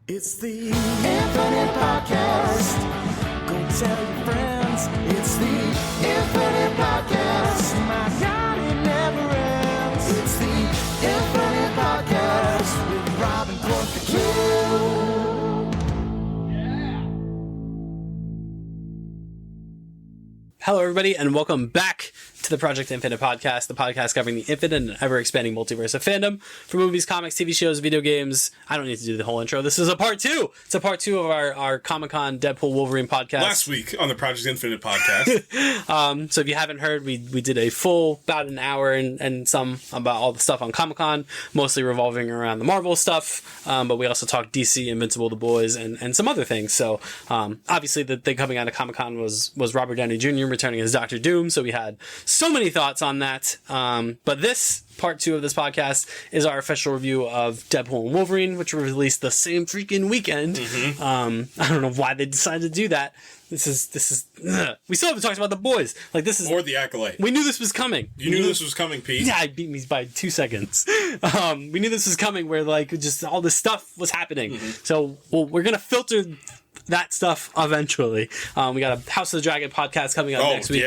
It's the Infinite Podcast. Go tell your friends. It's the Infinite Podcast. My God, it never ends. It's the Infinite Podcast with Rob and Pork the Kid. Hello, everybody, and welcome back to the Project Infinite Podcast, the podcast covering the infinite and ever-expanding multiverse of fandom for movies, comics, TV shows, video games. I don't need to do the whole intro. This is a part two. It's a part two of our Comic-Con Deadpool Wolverine podcast. Last week on the Project Infinite podcast. So if you haven't heard, we did a full, about an hour and some about all the stuff on Comic-Con, mostly revolving around the Marvel stuff, but we also talked DC, Invincible, The Boys, and some other things. So obviously the thing coming out of Comic-Con was Robert Downey Jr. returning as Dr. Doom, so we had so many thoughts on that. But this part two of this podcast is our official review of Deadpool and Wolverine, which were released the same freaking weekend. I don't know why they decided to do that. This is we still haven't talked about The Boys. Like, this is Or The Acolyte. We knew this was coming. You knew this was coming, Pete. Yeah, I beat me by 2 seconds. We knew this was coming, where like just all this stuff was happening. So we're gonna filter that stuff eventually. We got a House of the Dragon podcast coming up next week.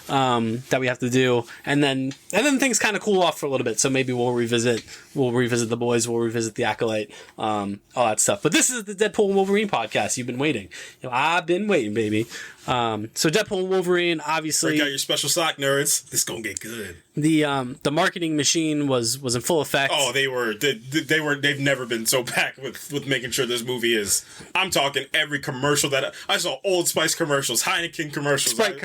That we have to do, and then things kind of cool off for a little bit. So maybe we'll revisit The Boys, we'll revisit The Acolyte, all that stuff. But this is the Deadpool and Wolverine podcast. You've been waiting. I've been waiting, baby. So Deadpool and Wolverine, obviously. Break out your special sock, nerds. This gonna get good. The marketing machine was in full effect. Oh, they've never been so back with making sure this movie is. I'm talking every commercial that I saw. Old Spice commercials, Heineken commercials, Sprite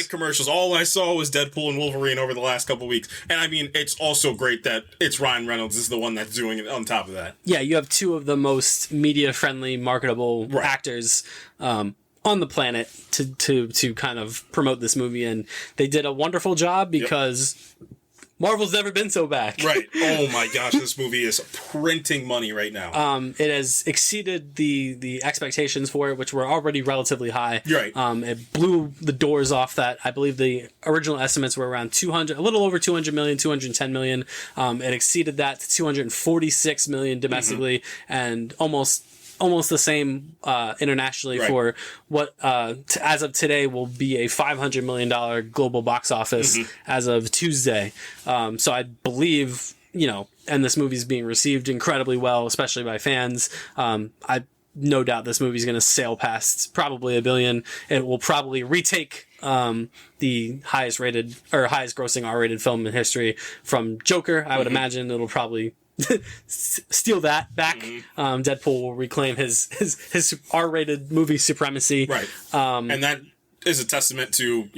commercials. All I saw was Deadpool and Wolverine over the last couple weeks. And I mean, it's also great that it's Ryan Reynolds is the one that's doing it on top of that. Yeah, you have two of the most media-friendly, marketable actors on the planet to kind of promote this movie, and they did a wonderful job because Marvel's never been so back. Right. Oh my gosh, this movie is printing money right now. It has exceeded the expectations for it, which were already relatively high. Right. It blew the doors off that. I believe the original estimates were around a little over 200 million, 210 million. It exceeded that to 246 million domestically, and almost the same internationally for what as of today will be a $500 million global box office as of Tuesday. So I believe, and this movie is being received incredibly well, especially by fans. I no doubt this movie is going to sail past probably $1 billion. It will probably retake the highest grossing R-rated film in history from Joker. I would imagine it'll probably steal that back. Deadpool will reclaim his R-rated movie supremacy. Right. And that is a testament to,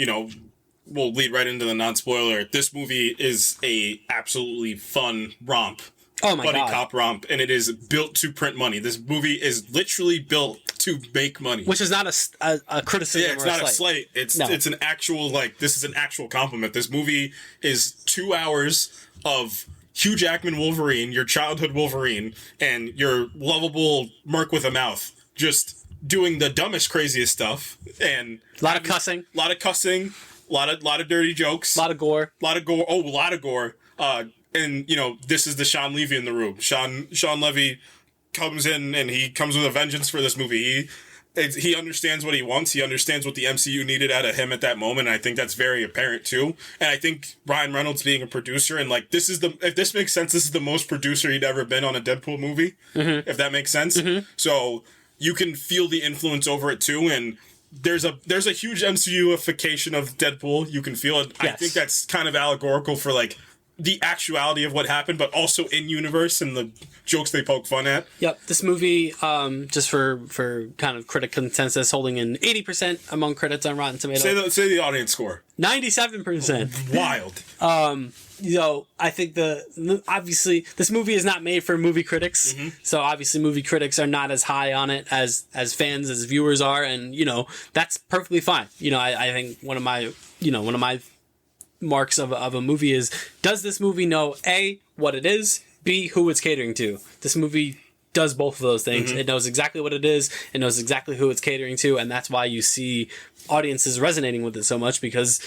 we'll lead right into the non-spoiler. This movie is a absolutely fun romp. Oh my God. Buddy cop romp, and it is built to print money. This movie is literally built to make money. Which is not a criticism. Yeah, it's not a slight. It's an actual, this is an actual compliment. This movie is 2 hours of Hugh Jackman Wolverine, your childhood Wolverine, and your lovable merc with a mouth, just doing the dumbest, craziest stuff, and a lot of cussing, a lot of dirty jokes, a lot of gore. Oh, a lot of gore. And this is the Sean Levy in the room. Sean Levy comes in and he comes with a vengeance for this movie. He understands what he wants. He understands what the MCU needed out of him at that moment. And I think that's very apparent too. And I think Ryan Reynolds being a producer and if this makes sense, this is the most producer he'd ever been on a Deadpool movie. If that makes sense. So you can feel the influence over it too. And there's a huge MCU-ification of Deadpool. You can feel it. Yes. I think that's kind of allegorical for the actuality of what happened, but also in universe and the jokes they poke fun at. Yep, this movie, just for kind of critic consensus, holding in 80% among critics on Rotten Tomatoes. Say the audience score. 97%. Wild. I think obviously this movie is not made for movie critics, so obviously movie critics are not as high on it as fans, as viewers are, and that's perfectly fine. I think one of my marks of a movie is, does this movie know A, what it is, B, who it's catering to? This movie does both of those things. It knows exactly what it is, it knows exactly who it's catering to, and that's why you see audiences resonating with it so much, because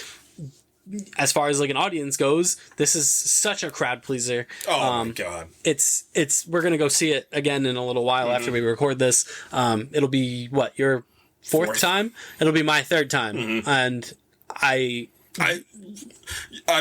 as far as like an audience goes, this is such a crowd pleaser. Oh my god! It's we're gonna go see it again in a little while after we record this. It'll be what, your fourth time? It'll be my third time, and I'm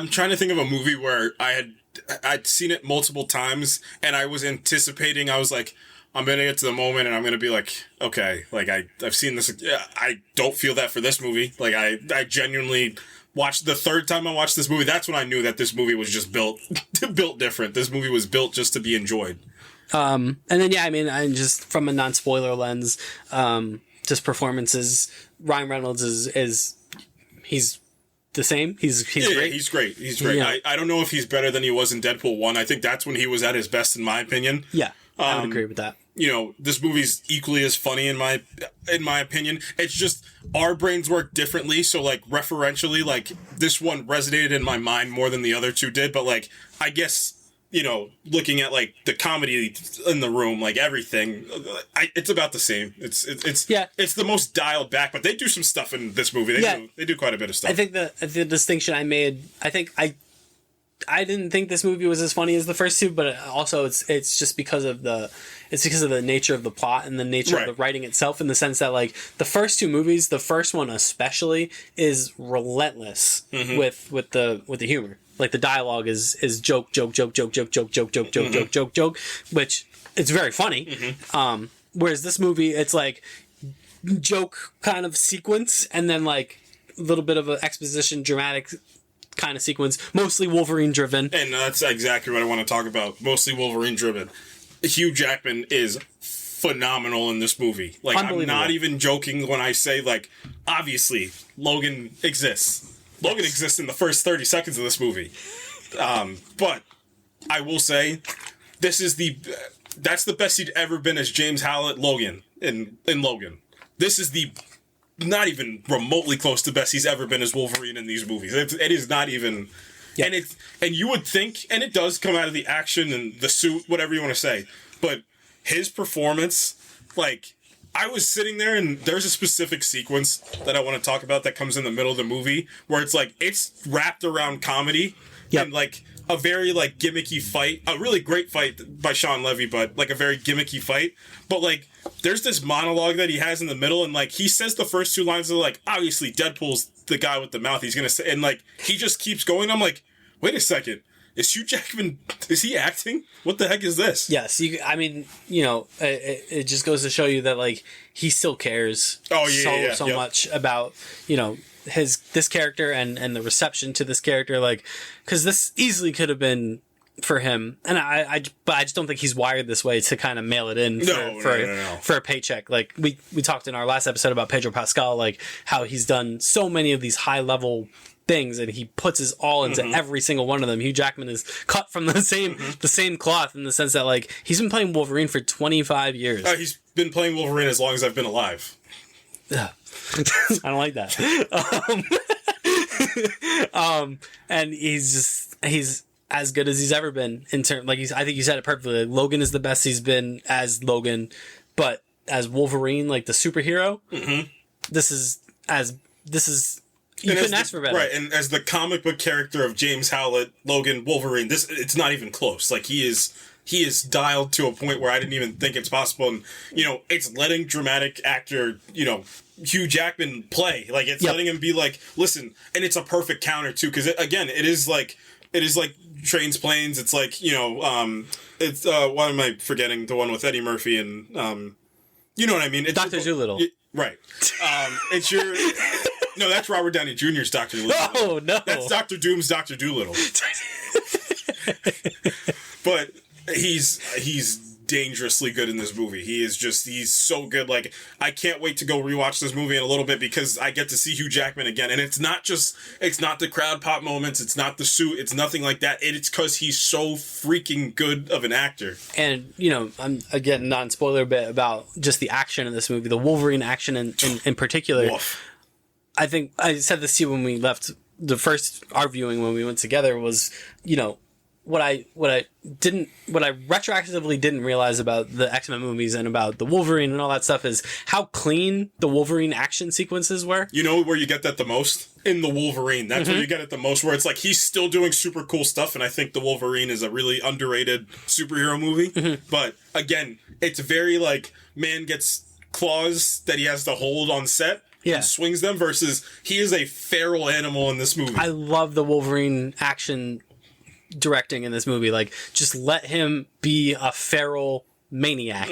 trying to think of a movie where I'd seen it multiple times, and I was anticipating. I was like, I'm gonna get to the moment, and I'm gonna be like, okay, like I've seen this. I don't feel that for this movie. Like I genuinely watched the third time I watched this movie. That's when I knew that this movie was just built different. This movie was built just to be enjoyed. And then I mean, I just from a non-spoiler lens, just performances. Ryan Reynolds is he's the same. He's great. He's great. He's great. Yeah. I don't know if he's better than he was in Deadpool 1. I think that's when he was at his best, in my opinion. Yeah, I would agree with that. You know, this movie's equally as funny in my opinion. It's just our brains work differently. So like referentially, like this one resonated in my mind more than the other two did. But like, I guess, you know, looking at like the comedy in the room, like everything, it's about the same. It's the most dialed back, but they do some stuff in this movie. They do quite a bit of stuff. I think the distinction I made, I didn't think this movie was as funny as the first two, but also it's just because of the nature of the plot and the nature of the writing itself, in the sense that like the first two movies, the first one especially, is relentless with the humor. Like the dialogue is joke, which it's very funny. Whereas this movie, it's like joke kind of sequence and then like a little bit of an exposition dramatic kind of sequence, mostly Wolverine driven. And that's exactly what I want to talk about. Mostly Wolverine driven. Hugh Jackman is phenomenal in this movie. Like, I'm not even joking when I say, like, obviously Logan exists. Logan exists in the first 30 seconds of this movie. But I will say, that's the best he'd ever been as James Howlett Logan in Logan. This is the not even remotely close to best he's ever been as Wolverine in these movies. It is not even, and you would think, and it does come out of the action and the suit, whatever you want to say, but his performance, like, I was sitting there and there's a specific sequence that I want to talk about that comes in the middle of the movie where it's like, it's wrapped around comedy and like a very like gimmicky fight, a really great fight by Sean Levy, but like a very gimmicky fight. But like, there's this monologue that he has in the middle, and like he says the first two lines are like, obviously Deadpool's the guy with the mouth. He's gonna say, and like he just keeps going. I'm like, wait a second, is Hugh Jackman? Is he acting? What the heck is this? Yes, I mean, you know, it just goes to show you that like he still cares so much about, you know, this character and the reception to this character, like, because this easily could have been for him, and but I just don't think he's wired this way to kind of mail it in for a paycheck. Like we talked in our last episode about Pedro Pascal, like how he's done so many of these high level things and he puts his all into every single one of them. Hugh Jackman is cut from the same cloth, in the sense that like he's been playing Wolverine for 25 years. He's been playing Wolverine as long as I've been alive. I don't like that. And he's as good as he's ever been in terms, like I think you said it perfectly. Like, Logan is the best he's been as Logan, but as Wolverine, like the superhero, this is you couldn't ask for better. Right, and as the comic book character of James Howlett, Logan, Wolverine, it's not even close. Like he is dialed to a point where I didn't even think it's possible. And, you know, it's letting dramatic actor, you know, Hugh Jackman play. Like, it's letting him be like, listen, and it's a perfect counter, too, because, again, it is like Trains, Planes. It's like, you know, it's, why am I forgetting the one with Eddie Murphy and, you know what I mean? It's Dr. Dolittle. Right. It's your... No, that's Robert Downey Jr.'s Dr. Dolittle. Oh, no. That's Dr. Doom's Dr. Dolittle. But he's dangerously good in this movie. He's so good. Like, I can't wait to go rewatch this movie in a little bit because I get to see Hugh Jackman again. And it's not the crowd pop moments. It's not the suit. It's nothing like that. It's because he's so freaking good of an actor. And, you know, I'm, again, non-spoiler bit about just the action in this movie, the Wolverine action in particular. Woof. I think I said this to you when we left our viewing when we went together was, you know, what I retroactively didn't realize about the X-Men movies and about the Wolverine and all that stuff is how clean the Wolverine action sequences were. You know where you get that the most? In the Wolverine. That's where you get it the most, where it's like he's still doing super cool stuff, and I think the Wolverine is a really underrated superhero movie. But again, it's very like, man gets claws that he has to hold on set. Yeah. And swings them versus he is a feral animal in this movie. I love the Wolverine action directing in this movie. Like, just let him be a feral maniac.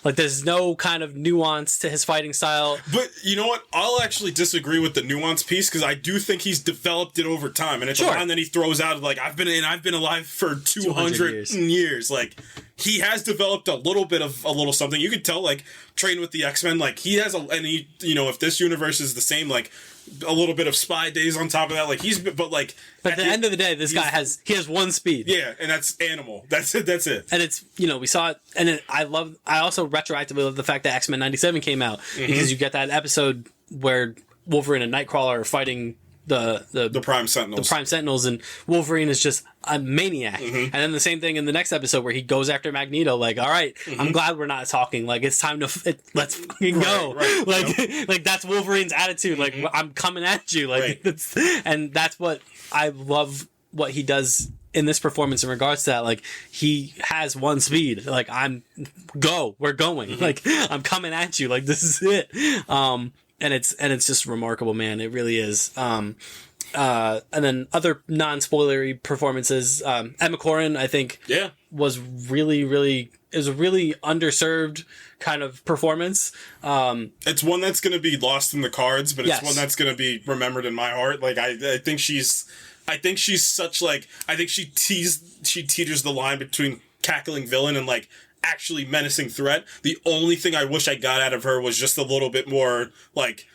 Like, there's no kind of nuance to his fighting style. But you know what? I'll actually disagree with the nuance piece, because I do think he's developed it over time, and it's a line that he throws out of like, I've been alive for 200 years. Like, he has developed a little something. You could tell, like, train with the X-Men, like, he has if this universe is the same, like, a little bit of spy days on top of that, like, but at the end of the day, this guy has one speed. Yeah, and that's animal. That's it. And it's, we saw it, and I also retroactively love the fact that X-Men 97 came out, because you get that episode where Wolverine and Nightcrawler are fighting the Prime Sentinels. The Prime Sentinels, and Wolverine is just a maniac. And then the same thing in the next episode where he goes after Magneto. Like, all right, I'm glad we're not talking. Like, it's time to let's fucking go. Right. Like, like that's Wolverine's attitude. Like, I'm coming at you. Like, and that's what I love. What he does in this performance in regards to that, like, he has one speed. Like, we're going. Like, I'm coming at you. Like, this is it. And it's just remarkable, man. It really is. And then other non-spoilery performances. Emma Corrin, I think, was really, really, it was a really underserved kind of performance. It's one that's going to be lost in the cards, but it's one that's going to be remembered in my heart. Like, I think she's such, like, I think she teeters the line between cackling villain and, like, actually menacing threat. The only thing I wish I got out of her was just a little bit more, like,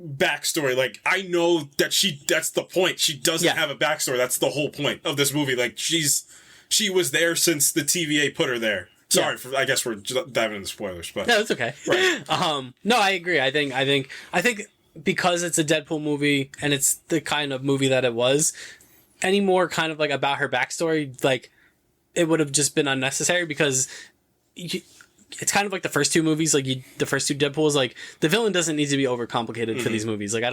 backstory. Like, I know that that's the point. She doesn't have a backstory. That's the whole point of this movie. Like, she was there since the TVA put her there. Sorry I guess we're diving into spoilers, but no, it's okay. Right. No, I agree. I think because it's a Deadpool movie and it's the kind of movie that it was, any more kind of like about her backstory, like, it would have just been unnecessary, because it's kind of like the first two movies, like the first two Deadpools, like, the villain doesn't need to be overcomplicated for these movies. Like,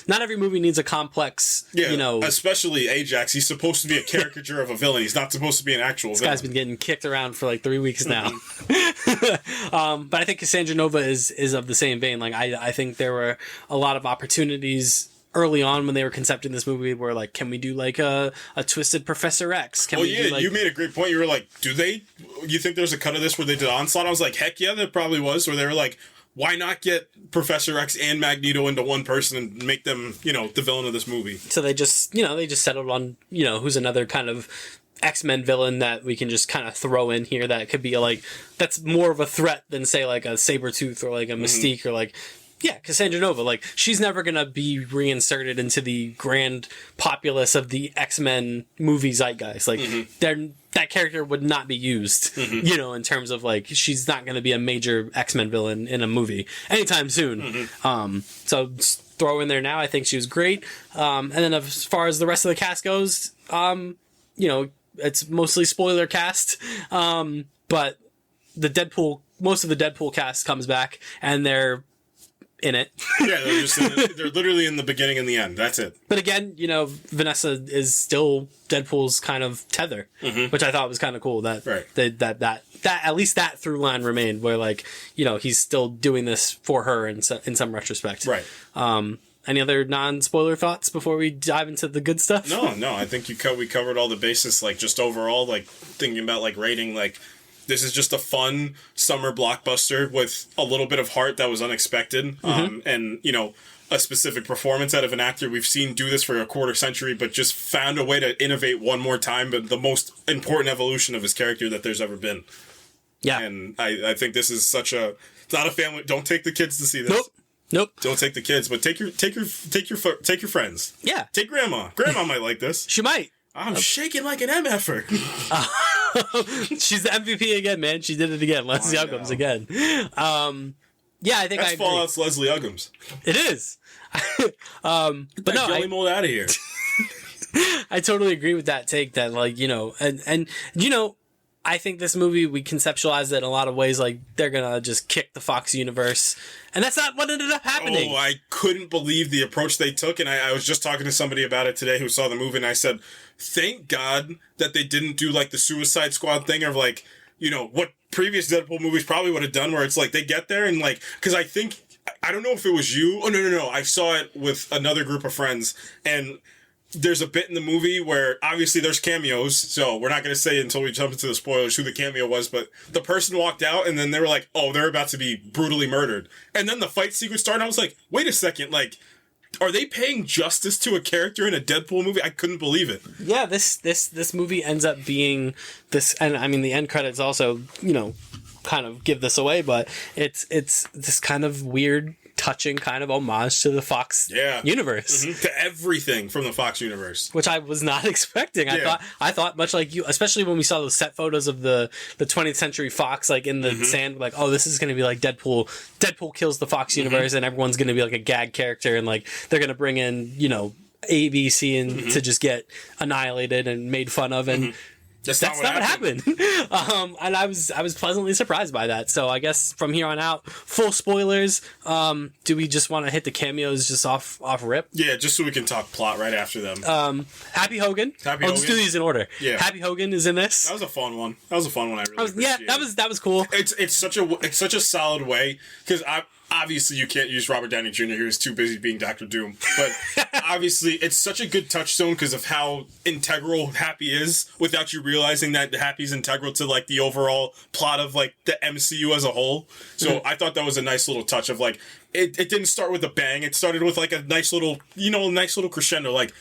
not every movie needs a complex, especially Ajax. He's supposed to be a caricature of a villain. He's not supposed to be an actual villain. This guy's been getting kicked around for like 3 weeks now. But I think Cassandra Nova is of the same vein. Like, I think there were a lot of opportunities early on when they were concepting this movie where, like, can we do like a twisted Professor X? You made a great point. You were like, you think there's a cut of this where they did Onslaught? I was like, heck yeah, there probably was. Where they were like, why not get Professor X and Magneto into one person and make them, the villain of this movie? So they just settled on, who's another kind of X-Men villain that we can just kind of throw in here that could be that's more of a threat than, say, like a Sabretooth or like a Mystique or like, Cassandra Nova. Like, she's never going to be reinserted into the grand populace of the X-Men movie zeitgeist. Like, that character would not be used, in terms of, like, she's not going to be a major X-Men villain in a movie anytime soon. So throw in there now. I think she was great. And then as far as the rest of the cast goes, it's mostly spoiler cast. But most of the Deadpool cast comes back, and they're in it. They're just they're literally in the beginning and the end. That's it. But again, Vanessa is still Deadpool's kind of tether, which I thought was kind of cool. That at least that through line remained, where, like, he's still doing this for her in some retrospect. Right. Any other non-spoiler thoughts before we dive into the good stuff? No. I think we covered all the bases. Like, just overall, like, thinking about, like, rating, like, this is just a fun summer blockbuster with a little bit of heart that was unexpected. And, a specific performance out of an actor we've seen do this for a quarter century, but just found a way to innovate one more time, but the most important evolution of his character that there's ever been. Yeah. And I think this is it's not a family. Don't take the kids to see this. Nope. Don't take the kids, but take your friends. Yeah. Take grandma. Grandma might like this. She might. I'm shaking like an MFer. She's the MVP again, man. She did it again. Leslie Uggams again. I think that's Fallout's Leslie Uggams. It is. Get that jelly mold out of here. I totally agree with that take that, like, you know, and you know, I think this movie, we conceptualized it in a lot of ways, like, they're gonna just kick the Fox universe, and that's not what ended up happening. Oh, I couldn't believe the approach they took, and I was just talking to somebody about it today who saw the movie, and I said, thank God that they didn't do, like, the Suicide Squad thing of, like, you know, what previous Deadpool movies probably would have done, where it's like, they get there, and, like, because I think, I don't know if it was you, oh, no, I saw it with another group of friends, and there's a bit in the movie where obviously there's cameos, so we're not going to say until we jump into the spoilers who the cameo was, but the person walked out and then they were like, oh, they're about to be brutally murdered. And then the fight sequence started, and I was like, wait a second, like, are they paying justice to a character in a Deadpool movie? I couldn't believe it. Yeah, this movie ends up being this, and I mean, the end credits also, you know, kind of give this away, but it's this kind of weird, touching kind of homage to the Fox universe. Mm-hmm. To everything from the Fox universe. Which I was not expecting. I thought much like you, especially when we saw those set photos of the 20th Century Fox, like in the sand, like, oh, this is going to be like Deadpool. Deadpool kills the Fox universe and everyone's going to be like a gag character, and like they're going to bring in, you know, A, B, C, and to just get annihilated and made fun of, and that's not what happened. And I was pleasantly surprised by that. So I guess from here on out, full spoilers. Do we just want to hit the cameos just off rip? Yeah, just so we can talk plot right after them. Happy Hogan. Let's do these in order. Yeah. Happy Hogan is in this. That was a fun one. I really appreciated. Yeah, that was cool. It's such a solid way, because obviously you can't use Robert Downey Jr. He was too busy being Dr. Doom. But obviously it's such a good touchstone because of how integral Happy is, without you realizing that Happy's integral to like the overall plot of like the MCU as a whole. So I thought that was a nice little touch of like, it didn't start with a bang. It started with like a nice little crescendo. Like,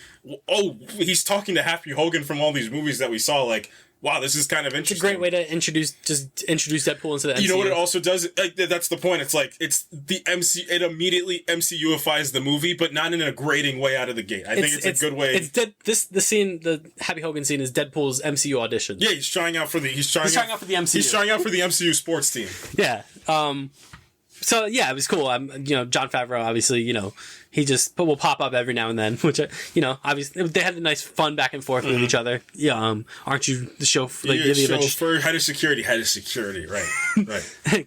oh, he's talking to Happy Hogan from all these movies that we saw. Like, wow, this is kind of interesting. It's a great way to introduce Deadpool into the MCU. You know what it also does? Like, that's the point. It's like, it's the MC. It immediately MCUifies the movie, but not in a grating way out of the gate. I think it's a good way. The Happy Hogan scene is Deadpool's MCU audition. Yeah, he's trying out for the MCU. He's trying out for the MCU sports team. Yeah. So yeah, it was cool. Jon Favreau, obviously, you know, he just will pop up every now and then, which, you know, obviously they had a nice fun back and forth with each other. Yeah. Aren't you the chauffeur? Like, chauffeur, head of security, right.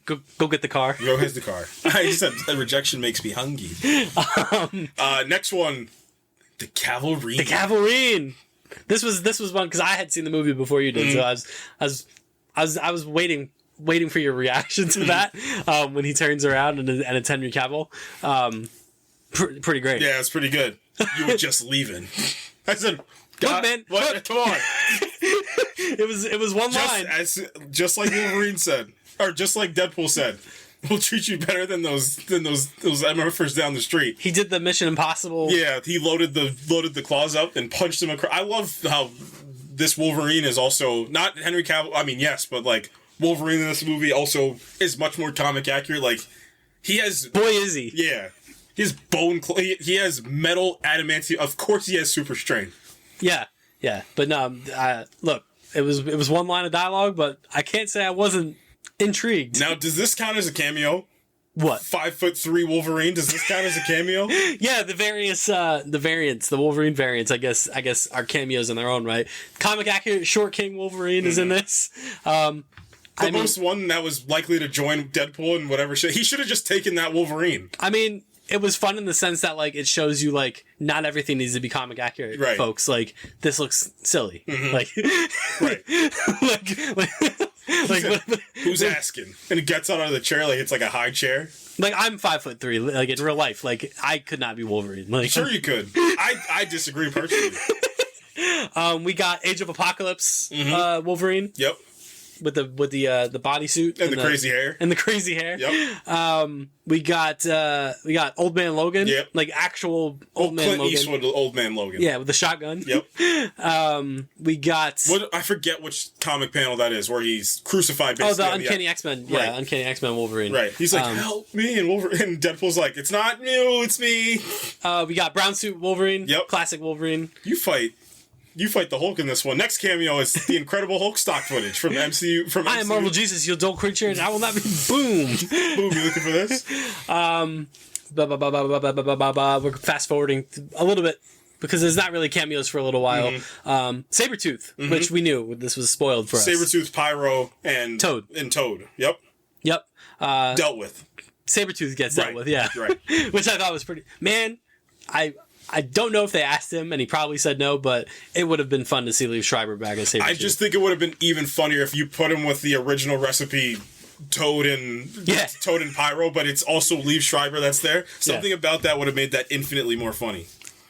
go get the car. Go get the car. I said rejection makes me hungry. Next one, the Cavalry. The Cavalry. This was one because I had seen the movie before you did, so I was waiting for your reaction to that when he turns around and it's Henry Cavill. Pretty great. Yeah, it's pretty good. You were just leaving. I said, look, man, what? Come on. It was one line. Just like Wolverine said, or just like Deadpool said, we'll treat you better than those MFers down the street. He did the Mission Impossible. Yeah, he loaded the claws up and punched them across. I love how this Wolverine is also not Henry Cavill. I mean, yes, but like Wolverine in this movie also is much more comic accurate. Like, he has... Boy, is he. Yeah. He has bone... He has metal adamantium. Of course he has super strength. Yeah. But no, look, it was one line of dialogue, but I can't say I wasn't intrigued. Now, does this count as a cameo? What? 5'3" Wolverine. Does this count as a cameo? Yeah, the variants, the Wolverine variants, I guess are cameos in their own right. Comic accurate Short King Wolverine is in this. The most one that was likely to join Deadpool and whatever shit. He should have just taken that Wolverine. I mean, it was fun in the sense that, like, it shows you, like, not everything needs to be comic accurate, right, folks. Like, this looks silly. Like, right. like who's asking? And he gets out of the chair like it's like a high chair. Like, I'm 5'3", like, in real life. Like, I could not be Wolverine. Like, sure you could. I disagree personally. We got Age of Apocalypse Wolverine. Yep. With the bodysuit and the crazy hair and the crazy hair. Yep. We got Old Man Logan. Yep. Like actual Old Man Clint Logan. Eastwood, Old Man Logan. Yeah, with the shotgun. Yep. We got I forget which comic panel that is where he's crucified. Basically. Oh, the Uncanny X-Men. Yeah, right. Uncanny X-Men Wolverine. Right. He's like, help me, and Wolverine. And Deadpool's like, it's not you, it's me. We got brown suit Wolverine. Yep. Classic Wolverine. You fight the Hulk in this one. Next cameo is the Incredible Hulk stock footage from MCU. I am Marvel Jesus, you dull creature, and I will not be... Boom! Boom, you looking for this? We're fast-forwarding a little bit. because there's not really cameos for a little while. Sabretooth, which we knew this was spoiled for us. Sabretooth, Pyro, and Toad. Yep. Yep. Dealt with. Sabretooth gets dealt with, yeah. Right. Which I thought was pretty... Man, I don't know if they asked him, and he probably said no, but it would have been fun to see Liev Schreiber back as Sabretooth. I just think it would have been even funnier if you put him with the original recipe Toad and Pyro, but it's also Liev Schreiber that's there. Something about that would have made that infinitely more funny.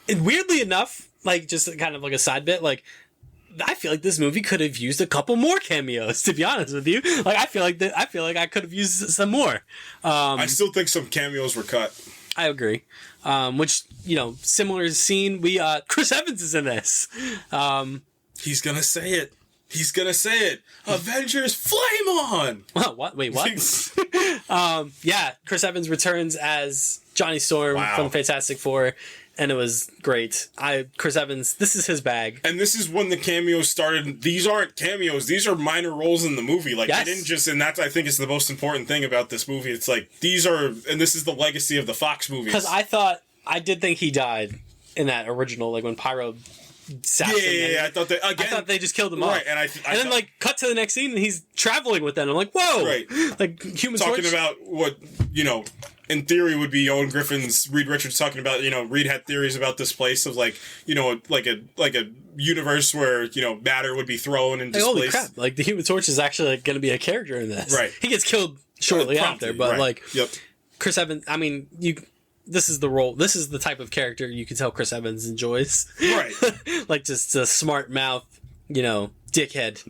And weirdly enough, like, just kind of like a side bit, like, I feel like this movie could have used a couple more cameos, to be honest with you. Like, I feel like I could have used some more. I still think some cameos were cut. I agree. Which, similar scene, Chris Evans is in this. He's gonna say it. Avengers, flame on! What? Wait, what? Chris Evans returns as Johnny Storm from Fantastic Four, and it was great. Chris Evans, this is his bag. And this is when the cameos started. These aren't cameos. These are minor roles in the movie. Like, they didn't just, and that's, I think, is the most important thing about this movie. It's like, these are, and this is the legacy of the Fox movies. Because I did think he died in that original, like, when Pyro saps him. Yeah, I thought they just killed him off. Right, and then, like, cut to the next scene, and he's traveling with them. I'm like, whoa! Right. Like, Human Torch. Talking about what, in theory would be Owen Griffin's, Reed Richards talking about, Reed had theories about this place of, like, like a universe where, matter would be thrown and displaced. Holy crap, like, the Human Torch is actually, like, going to be a character in this. Right. He gets killed shortly after, but, like, yep. Chris Evans, I mean, this is the role, this is the type of character you can tell Chris Evans enjoys. Right. Like, just a smart mouth, dickhead.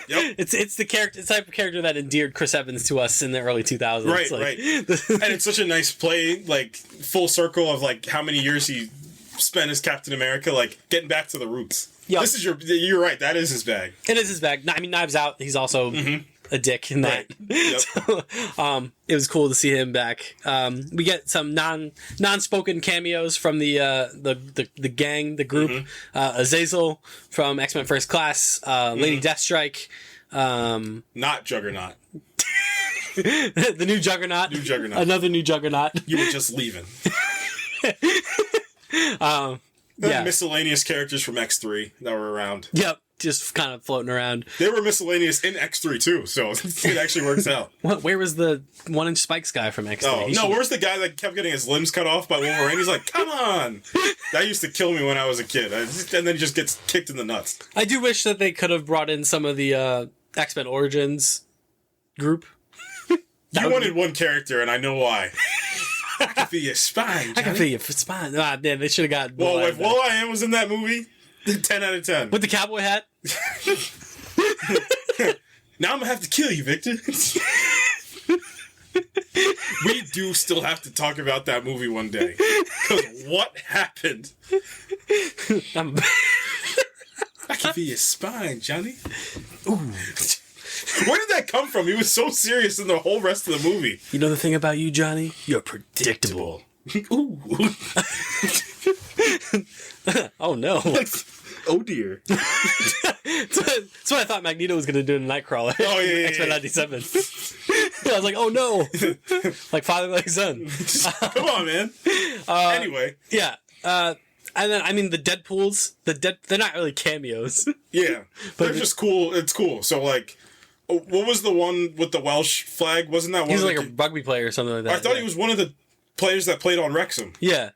Yep. It's the type of character that endeared Chris Evans to us in the early 2000s. Right, like, right. And it's such a nice play, like, full circle of, like, how many years he spent as Captain America, like, getting back to the roots. Yep. This is you're right, that is his bag. It is his bag. I mean, Knives Out, he's also a dick in that. Right. Yep. So, it was cool to see him back. We get some non-spoken cameos from the gang, the group. Azazel from X-Men First Class, Lady Deathstrike. Not Juggernaut. The new Juggernaut. Another new Juggernaut. You were just leaving. Miscellaneous characters from X3 that were around. Yep. Just kind of floating around. They were miscellaneous in X3 too, so it actually works out. Where was the 1-inch Spikes guy from X3? Oh, no, where's the guy that kept getting his limbs cut off by Wolverine? He's like, come on! That used to kill me when I was a kid. And then he just gets kicked in the nuts. I do wish that they could have brought in some of the X-Men Origins group. You wanted one character, and I know why. I can feel your spine, Johnny. I can feel your spine. Ah, damn, they should have got... Well, if Will.i.am was in that movie... 10 out of 10. With the cowboy hat? Now I'm gonna have to kill you, Victor. We do still have to talk about that movie one day. Because what happened? I can feel your spine, Johnny. Ooh. Where did that come from? He was so serious in the whole rest of the movie. You know the thing about you, Johnny? You're predictable. Ooh. Oh, no. Oh, dear. That's what I thought Magneto was going to do in Nightcrawler. Oh, yeah. X-Men 97. I was like, oh, no. Like father, like son. Come on, man. Anyway. Yeah. And then, I mean, the Deadpools, they're not really cameos. Yeah. But they're just cool. It's cool. So, like, what was the one with the Welsh flag? Wasn't that one? He was like a rugby player or something like that. I thought he was one of the players that played on Wrexham. Yeah.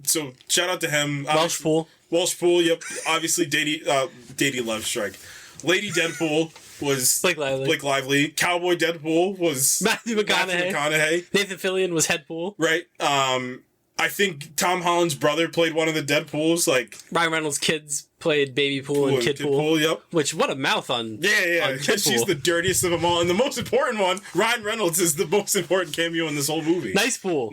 So shout out to him. Welsh Pool, yep. Obviously, Daddy Love Strike. Lady Deadpool was Blake Lively. Cowboy Deadpool was Matthew McConaughey. Nathan Fillion was Headpool. Right. I think Tom Holland's brother played one of the Deadpools. Like Ryan Reynolds' kids played Baby Pool and Kid Pool. Yep. Which, what a mouth on. Yeah. On Kid She's Pool. the dirtiest of them all, and the most important one. Ryan Reynolds is the most important cameo in this whole movie. Nice Pool.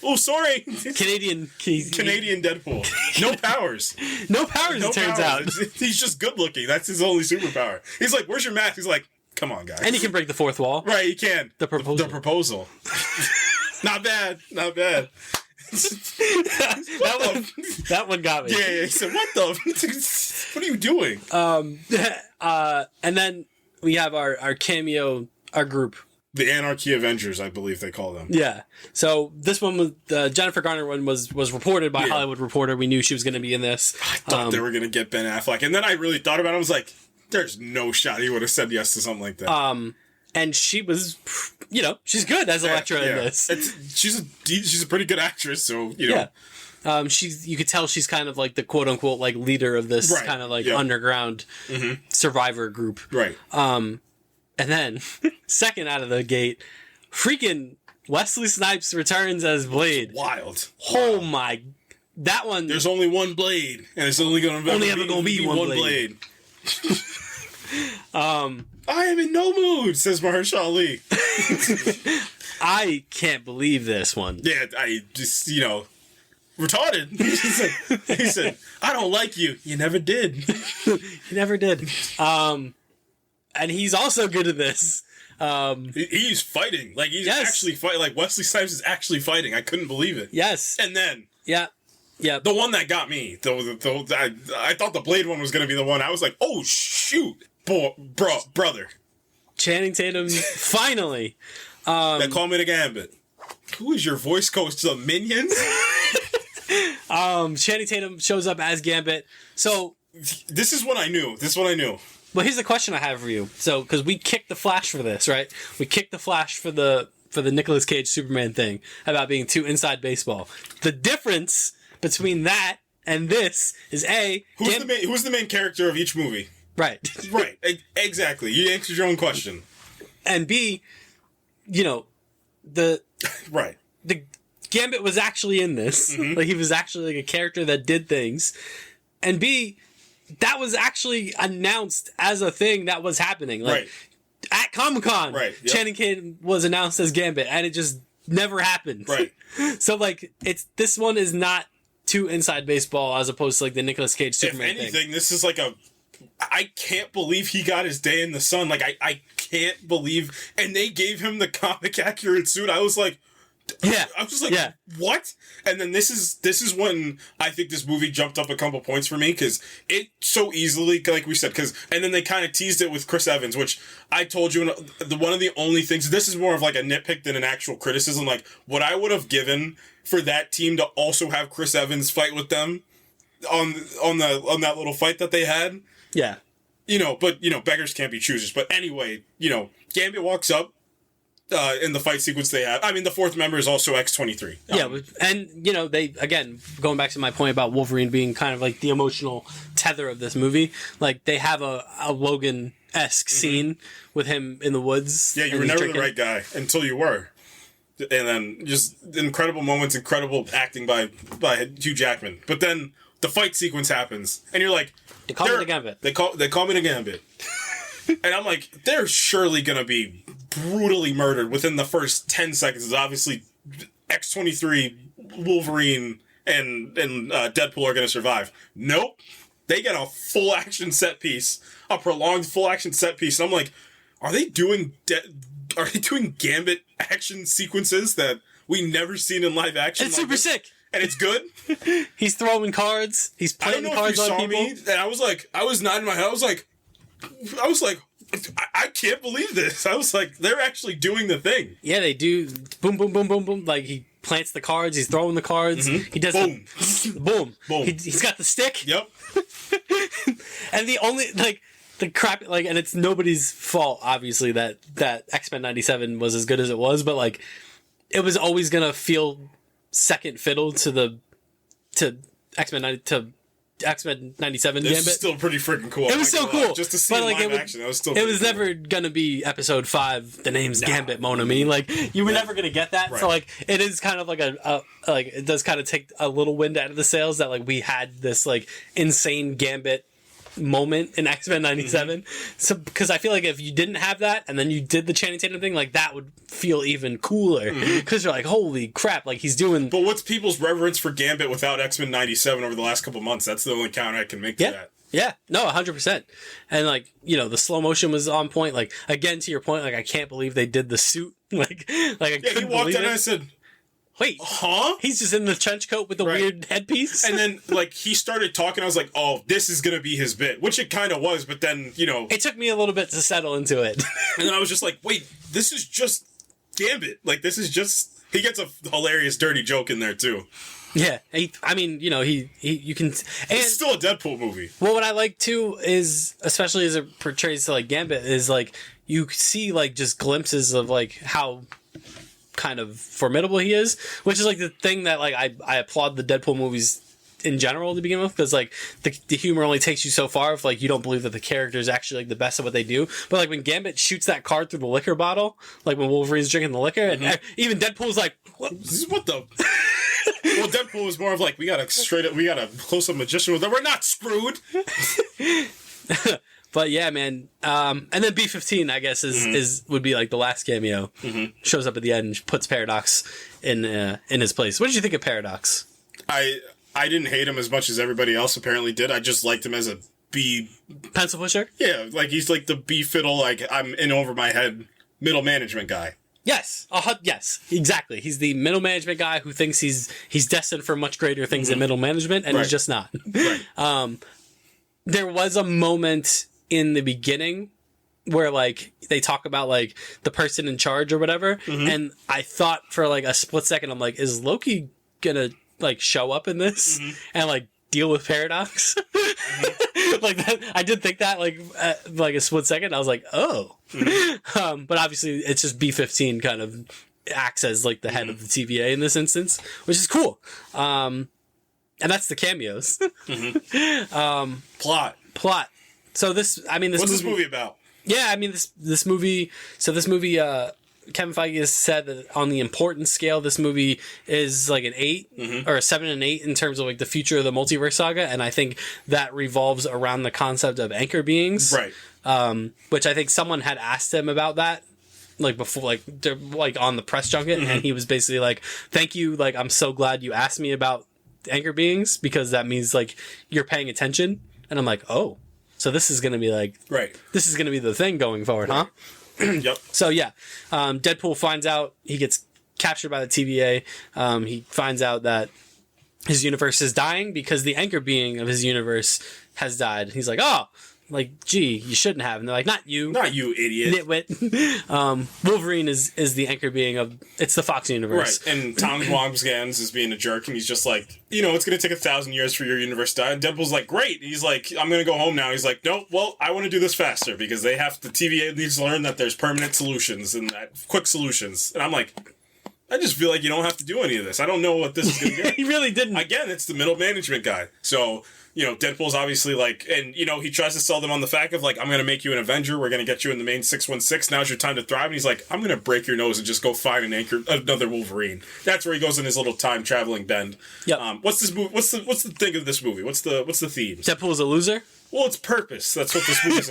Oh, sorry. Canadian Deadpool. No powers. No powers. It turns out he's just good looking. That's his only superpower. He's like, "Where's your mask?" He's like, "Come on, guys." And he can break the fourth wall. Right, he can. The proposal. Not bad. that one got me. Yeah. He said, "What the? What are you doing?" And then we have our cameo, our group. The Anarchy Avengers, I believe they call them. Yeah. So this one was the Jennifer Garner one was reported by Hollywood Reporter. We knew she was going to be in this. I thought they were going to get Ben Affleck, and then I really thought about it. I was like, "There's no shot he would have said yes to something like that." And she was, she's good as Elektra in this. She's a pretty good actress, so you know. You could tell she's kind of like the quote unquote like leader of this kind of like underground survivor group. Right. And then, second out of the gate, freaking Wesley Snipes returns as Blade. Wild. Oh my, that one. There's only one Blade, and it's only going to be one Blade. I am in no mood, says Mahershala Ali. I can't believe this one. Yeah, I just, retarded. He said, I don't like you. You never did. You never did. And he's also good at this. He's fighting. Like, he's actually fighting. Like, Wesley Snipes is actually fighting. I couldn't believe it. Yes. And then... Yeah. The one that got me, I thought the Blade one was going to be the one. I was like, oh, shoot. Brother. Channing Tatum, finally. They call me the Gambit. Who is your voice coach to the Minions? Channing Tatum shows up as Gambit. So... This is what I knew. Well, here's the question I have for you. So, because we kicked the Flash for this, right? We kicked the Flash for the Nicolas Cage Superman thing about being too inside baseball. The difference between that and this is who's the main character of each movie? Right. Right. Exactly. You answered your own question. And B, the right. The Gambit was actually in this. Mm-hmm. Like, he was actually like a character that did things. And B, that was actually announced as a thing that was happening. Like, at Comic-Con, Channing Tatum was announced as Gambit, and it just never happened. Right. So, like, this one is not too inside baseball as opposed to, like, the Nicolas Cage Superman thing. If anything, this is like I can't believe he got his day in the sun. Like, I can't believe... And they gave him the comic-accurate suit. I was like... Yeah. I was like, what? And then this is when I think this movie jumped up a couple points for me, because it so easily, like we said, and then they kind of teased it with Chris Evans, which I told you, one of the only things, this is more of like a nitpick than an actual criticism, like what I would have given for that team to also have Chris Evans fight with them on that little fight that they had. Yeah. But, beggars can't be choosers. But anyway, Gambit walks up, in the fight sequence they have. I mean, the fourth member is also X-23. Yeah, and, they, again, going back to my point about Wolverine being kind of like the emotional tether of this movie, like, they have a Logan-esque scene with him in the woods. Yeah, you were never the right guy until you were. And then just incredible moments, incredible acting by Hugh Jackman. But then the fight sequence happens, and you're like... They call me the Gambit. They call me the Gambit. And I'm like, they're surely going to be brutally murdered within the first 10 seconds. Obviously, X-23, Wolverine, and Deadpool are going to survive. Nope. They get a full action set piece, a prolonged full action set piece. And I'm like, are they doing Gambit action sequences that we never seen in live action? It's super sick. And it's good. He's throwing cards. He's playing cards on people. Me, and I was nodding my head. I was like, I can't believe this. I was like, they're actually doing the thing. Yeah, they do. Boom, boom, boom, boom, boom. Like, he plants the cards. He's throwing the cards. Mm-hmm. He does boom. Boom. Boom. He's got the stick. Yep. And the only, like, the crap, like, and it's nobody's fault, obviously, that X-Men 97 was as good as it was, but, like, it was always going to feel second fiddle to X-Men 97 This Gambit. is still pretty freaking cool. It was so cool. Just to see live action, that was still it was cool. Never gonna be episode 5. The name's Gambit, Mon Ami. Like, you were never gonna get that. Right. So, like, it is kind of like like, it does kind of take a little wind out of the sails that, like, we had this, like, insane Gambit moment in X-Men 97. Mm-hmm. So, because I feel like if you didn't have that and then you did the Channing Tatum thing, like, that would feel even cooler, because you're like, holy crap, like, he's doing... But what's people's reverence for Gambit without X-Men 97 over the last couple months? That's the only counter I can make to that. Yeah, no, 100%. And, like, the slow motion was on point. Like, again, to your point, like, I can't believe they did the suit. Like I couldn't he walked believe in it. and I said, wait, huh? He's just in the trench coat with the weird headpiece. And then, like, he started talking. I was like, oh, this is going to be his bit, which it kind of was. But then, you know. It took me a little bit to settle into it. And then I was just like, wait, this is just Gambit. Like, this is just. He gets a hilarious, dirty joke in there, too. Yeah. I mean, you know, you can. And it's still a Deadpool movie. Well, what I like, too, is, especially as it portrays to, like, Gambit, is, like, you see, like, just glimpses of, like, how kind of formidable he is, which is, like, the thing that, like, I applaud the Deadpool movies in general to begin with, because, like, the humor only takes you so far if, like, you don't believe that the character is actually, like, the best at what they do. But, like, when Gambit shoots that card through the liquor bottle, like, when Wolverine's drinking the liquor, and even Deadpool's like, what the... Well, Deadpool was more of like, we got a close-up magician with that. We're not screwed. But yeah, man. And then B-15, I guess, would be like the last cameo. Shows up at the end, puts Paradox in his place. What did you think of Paradox? I didn't hate him as much as everybody else apparently did. I just liked him as a B pencil pusher. Yeah, like he's like the B fiddle. Like I'm in over my head middle management guy. Yes, yes, exactly. He's the middle management guy who thinks he's destined for much greater things in middle management, and he's just not. Right. There was a moment in the beginning where, like, they talk about, like, the person in charge or whatever, and I thought for, like, a split second, I'm like, is Loki gonna, like, show up in this and, like, deal with Paradox? Like that, I did think that, like a split second. I was like, oh. But obviously, it's just B-15 kind of acts as, like, the head of the TVA in this instance, which is cool. And that's the cameos. Plot. So this What's this movie about? Yeah, I mean, this movie. So this movie, Kevin Feige has said that on the importance scale, this movie is like an 8 or a 7 and 8 in terms of, like, the future of the multiverse saga, and I think that revolves around the concept of anchor beings, right? Which I think someone had asked him about that, like, before, like on the press junket, and he was basically like, "Thank you, like, I'm so glad you asked me about anchor beings because that means, like, you're paying attention." And I'm like, "Oh, so this is gonna be like, this is gonna be the thing going forward, huh?" Yep. So yeah, Deadpool finds out, he gets captured by the TVA. He finds out that his universe is dying because the anchor being of his universe has died. He's like, oh, like, gee, you shouldn't have. And they're like, not you, idiot, nitwit. Wolverine is the anchor being of, it's the Fox universe, right? And Tom Wambsgans is being a jerk, and he's just like, you know, it's gonna take 1,000 years for your universe to die. And Deadpool's like, great. And he's like, I'm gonna go home now. He's like, no, well, I want to do this faster because the TVA needs to learn that there's permanent solutions and that quick solutions. And I'm like, I just feel like you don't have to do any of this. I don't know what this is gonna get. He really didn't. Again, it's the middle management guy. So, you know, Deadpool's obviously like, and, you know, he tries to sell them on the fact of, like, I'm going to make you an Avenger. We're going to get you in the main 616. Now's your time to thrive. And he's like, I'm going to break your nose and just go find another Wolverine. That's where he goes in his little time traveling bend. Yep. What's this movie? What's the thing of this movie? What's the theme? Deadpool's a loser? Well, it's purpose. That's what this movie's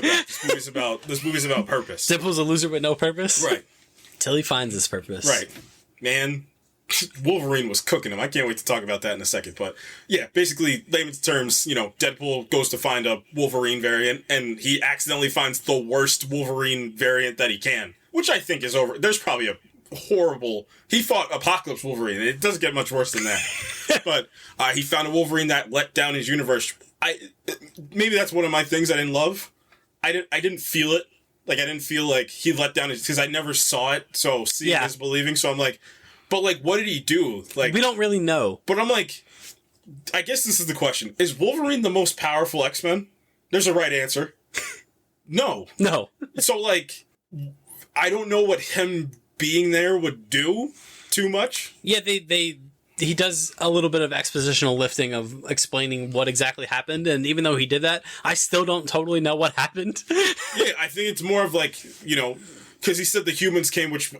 about. This movie's about purpose. Deadpool's a loser with no purpose? Right. Till he finds his purpose. Right. Man, Wolverine was cooking him. I can't wait to talk about that in a second. But yeah, basically, layman's terms, you know, Deadpool goes to find a Wolverine variant, and he accidentally finds the worst Wolverine variant that he can, which I think is over. There's probably a horrible. He fought Apocalypse Wolverine, and it doesn't get much worse than that. But he found a Wolverine that let down his universe. Maybe that's one of my things I didn't love. I didn't feel it. Like, I didn't feel like he let down his, because I never saw it. So seeing is believing. So I'm like. But, like, what did he do? Like, we don't really know. But I'm like, I guess this is the question. Is Wolverine the most powerful X-Men? There's a right answer. No. So, like, I don't know what him being there would do too much. Yeah, he does a little bit of expositional lifting of explaining what exactly happened, and even though he did that, I still don't totally know what happened. Yeah, I think it's more of, like, you know, because he said the humans came, which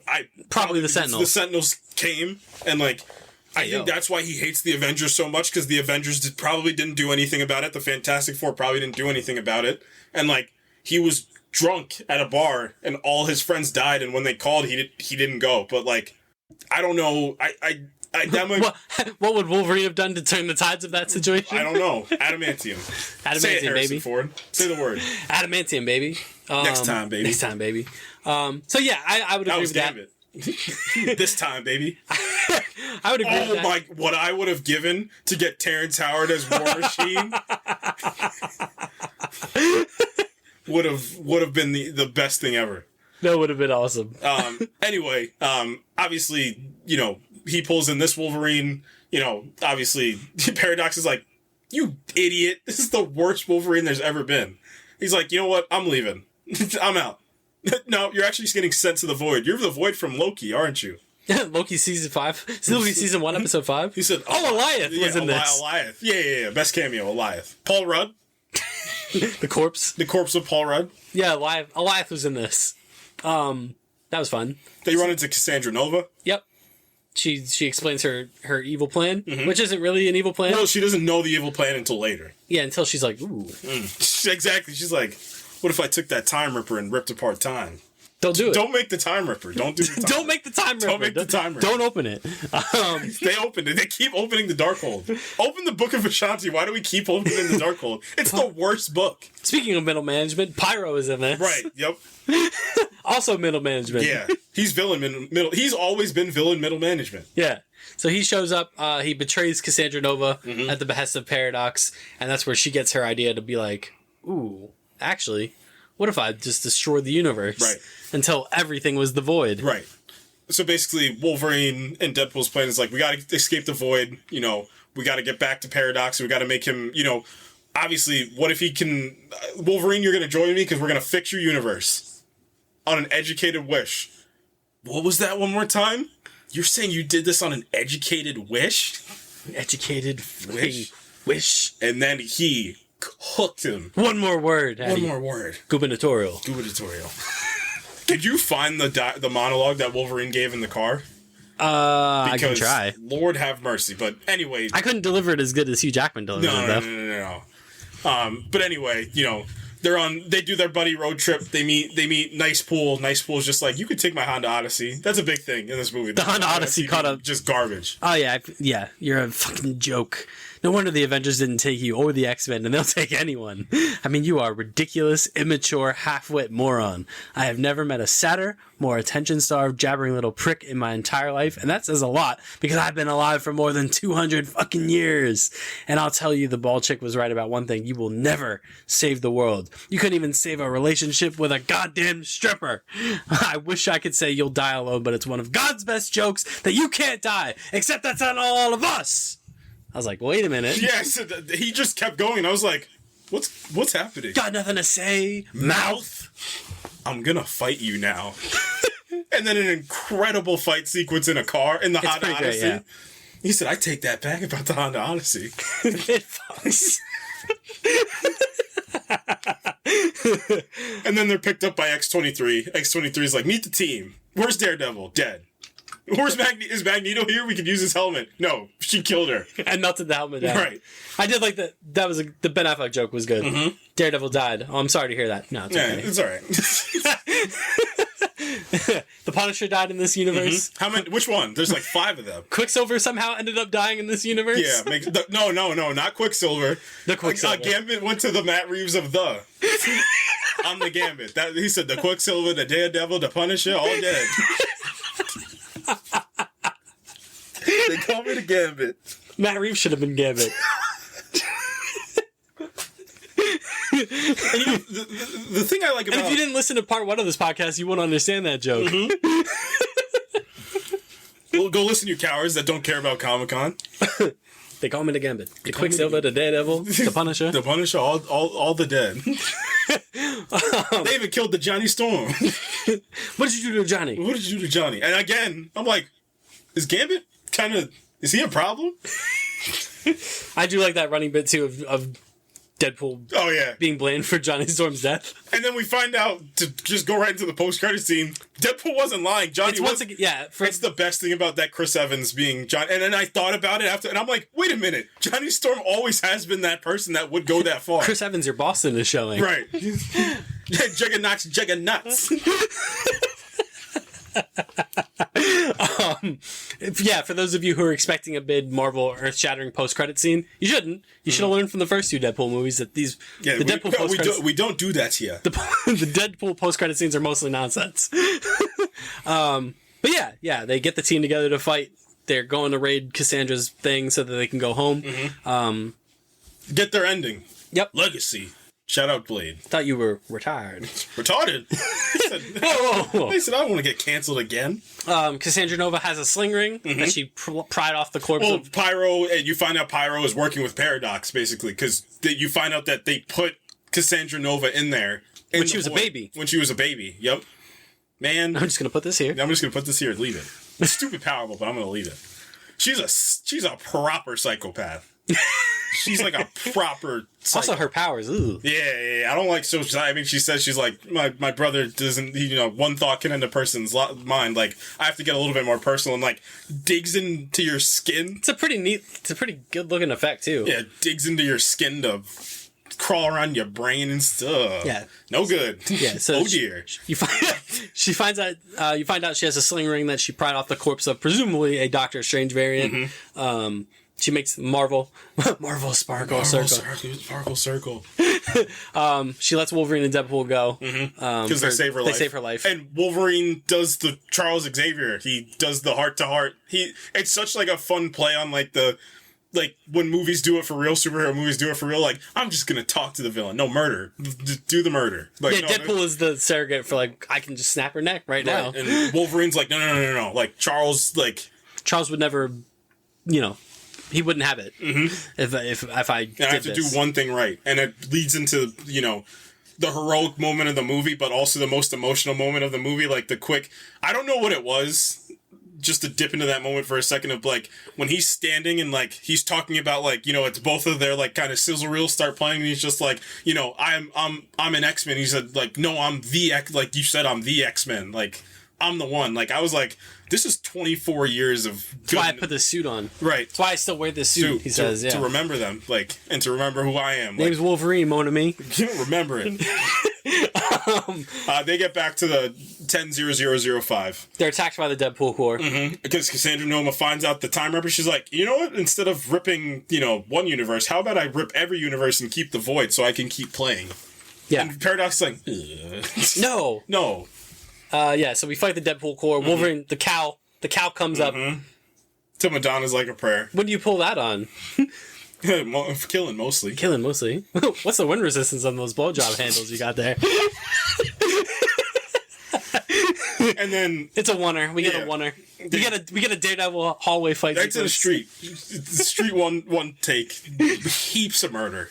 probably the Sentinels. The Sentinels came, and, like, I think that's why he hates the Avengers so much, because the Avengers probably didn't do anything about it. The Fantastic Four probably didn't do anything about it. And, like, he was drunk at a bar, and all his friends died, and when they called, he didn't go. But, like, I don't know. That might... What would Wolverine have done to turn the tides of that situation? I don't know. Adamantium. Say it, Harrison baby. Ford. Say the word. Adamantium, baby. Next time, baby. So yeah, I would agree with that. This time, baby. I would agree with Oh that. my! What I would have given to get Terrence Howard as War Machine would have been the best thing ever. That would have been awesome. Anyway, obviously, he pulls in this Wolverine. Obviously, Paradox is like, "You idiot! This is the worst Wolverine there's ever been." He's like, "You know what? I'm leaving. I'm out." No, you're actually just getting sent to the Void. You're the Void from Loki, aren't you? Loki season 5. Loki season 1, episode 5. He said, "Oh, Eliath was in this." Eliath. Yeah. Best cameo, Eliath. Paul Rudd. The corpse. The corpse of Paul Rudd. Yeah, Eliath was in this. That was fun. They run into Cassandra Nova. Yep. She explains her evil plan, which isn't really an evil plan. No, she doesn't know the evil plan until later. Yeah, until she's like, "Ooh, Exactly. She's like, what if I took that Time Ripper and ripped apart time? don't do it. Don't make the Time Ripper. Don't do the Time Don't make the time ripper. Don't make the Time Ripper. Don't open it." They opened it. They keep opening the Darkhold. Open the Book of Ashanti. Why do we keep opening the Darkhold? It's the worst book. Speaking of middle management, Pyro is in this. Right. Yep. Also middle management. Yeah. He's villain middle. He's always been villain middle management. Yeah. So he shows up, he betrays Cassandra Nova at the behest of Paradox, and that's where she gets her idea to be like, "Ooh, actually, what if I just destroyed the universe?" Right. Until everything was the Void. Right. So basically, Wolverine and Deadpool's plan is like, we gotta escape the Void, we gotta get back to Paradox, we gotta make him, obviously, what if he can... Wolverine, you're gonna join me because we're gonna fix your universe. On an educated wish. What was that one more time? You're saying you did this on an educated wish? Educated wish. And then he hooked him. One more word. One more word. Gubernatorial. Gubernatorial. Did you find the monologue that Wolverine gave in the car? I can try. Lord have mercy. But anyway, I couldn't deliver it as good as Hugh Jackman delivered it. No. But anyway, they do their buddy road trip. They meet Nice Pool. Nice Pool is just like, you could take my Honda Odyssey. That's a big thing in this movie. The Honda Odyssey caught up. Just garbage. Oh yeah. You're a fucking joke. No wonder the Avengers didn't take you, or the X-Men, and they'll take anyone. I mean, you are a ridiculous, immature, half-wit moron. I have never met a sadder, more attention-starved, jabbering little prick in my entire life, and that says a lot, because I've been alive for more than 200 fucking years. And I'll tell you, the bald chick was right about one thing. You will never save the world. You couldn't even save a relationship with a goddamn stripper. I wish I could say you'll die alone, but it's one of God's best jokes that you can't die, except that's on all of us. I was like, wait a minute. Yes, he just kept going. I was like, what's happening? Got nothing to say, mouth. I'm gonna fight you now. And then an incredible fight sequence in a car in the Honda Odyssey. Great, yeah. He said, I take that back about the Honda Odyssey. It fucks. And then they're picked up by X-23. X-23 is like, meet the team. Where's Daredevil? Dead. Where's is Magneto here? We could use his helmet. No, she killed her. And melted the helmet down. Right. I did like that. That was the Ben Affleck joke was good. Mm-hmm. Daredevil died. Oh, I'm sorry to hear that. No, it's okay. It's all right. The Punisher died in this universe. Mm-hmm. How many? Which one? There's like 5 of them. Quicksilver somehow ended up dying in this universe. Yeah. No, not Quicksilver. The Quicksilver. Gambit went to the Matt Reeves of the. I'm the Gambit. He said the Quicksilver, the Daredevil, the Punisher, all dead. They call me the Gambit. Matt Reeves should have been Gambit. And the thing I like about... And if you didn't listen to part 1 of this podcast, you won't understand that joke. Mm-hmm. Well, go listen, you cowards that don't care about Comic-Con. They call me the Gambit. The Quicksilver, the Daredevil, the Punisher. The Punisher, all the dead. They even killed the Johnny Storm. What did you do to Johnny? What did you do to Johnny? And again, I'm like, is Gambit is he a problem? I do like that running bit, too, of Deadpool being blamed for Johnny Storm's death. And then we find out, to just go right into the post-credit scene, Deadpool wasn't lying. Johnny wasn't. It's the best thing about that Chris Evans being John. And then I thought about it after, and I'm like, wait a minute. Johnny Storm always has been that person that would go that far. Chris Evans, your Boston is showing. Right. Juggernauts. For those of you who are expecting a big Marvel earth-shattering post-credit scene, you shouldn't. You should have learned from the first 2 Deadpool movies that Deadpool post-credits... We don't do that here. The Deadpool post-credit scenes are mostly nonsense. But they get the team together to fight. they're going to raid Cassandra's thing so that they can go home. Get their ending. Yep. Legacy. Shout out Blade. Thought you were retired. Retarded. They said, I don't want to get canceled again. Cassandra Nova has a sling ring that she pried off the corpse Well, of... Pyro, and you find out Pyro is working with Paradox, basically, because you find out that they put Cassandra Nova in there. When she was a baby. When she was a baby, yep. Man. I'm just going to put this here. I'm just going to put this here and leave it. It's stupid powerful, but I'm going to leave it. She's a proper psychopath. She's like a proper Also, her powers, ooh. Yeah. I don't like social. I mean, she says she's like, my brother doesn't, one thought can end a person's mind. Like, I have to get a little bit more personal and, like, digs into your skin. It's a pretty good looking effect, too. Yeah, digs into your skin to crawl around your brain and stuff. Yeah. No good. Yeah, so oh, dear. You find out she has a sling ring that she pried off the corpse of presumably a Doctor Strange variant. She makes Marvel Sparkle Circle. She lets Wolverine and Deadpool go. Because they save her life. They save her life. And Wolverine does the Charles Xavier. He does the heart-to-heart. It's such like a fun play on like when movies do it for real, superhero movies do it for real, like, I'm just gonna talk to the villain. No, murder. Just do the murder. Like, yeah, Deadpool is the surrogate for, like, I can just snap her neck right now. And Wolverine's like, no. Like, Charles would never, he wouldn't have it if I did have to do one thing right. And it leads into, the heroic moment of the movie, but also the most emotional moment of the movie, like the quick, I don't know what it was, just to dip into that moment for a second of, like, when he's standing and, like, he's talking about, like, it's both of their, like, kind of sizzle reels start playing, and he's just like, I'm an X-Men. He said, like, no, I'm the like you said, I'm the X-Men. Like, I'm the one. Like, I was like, this is 24 years of... That's why I put this suit on. Right. That's why I still wear this suit, he says, yeah. To remember them, like, and to remember who I am. Name's Wolverine, mon ami. Remember it. They get back to the 10-0005. They're attacked by the Deadpool Corps. Because Cassandra Nova finds out the Time Ripper. She's like, you know what? Instead of ripping, one universe, how about I rip every universe and keep the void so I can keep playing? Yeah. And Paradox is like, ugh. No. So we fight the Deadpool Corps. Wolverine, the cow comes up. To Madonna's Like a Prayer. When do you pull that on? Killing mostly. What's the wind resistance on those blowjob handles you got there? And then it's a oneer. We get a oneer. We get a Daredevil hallway fight. Right to the street. The street one take. Heaps of murder.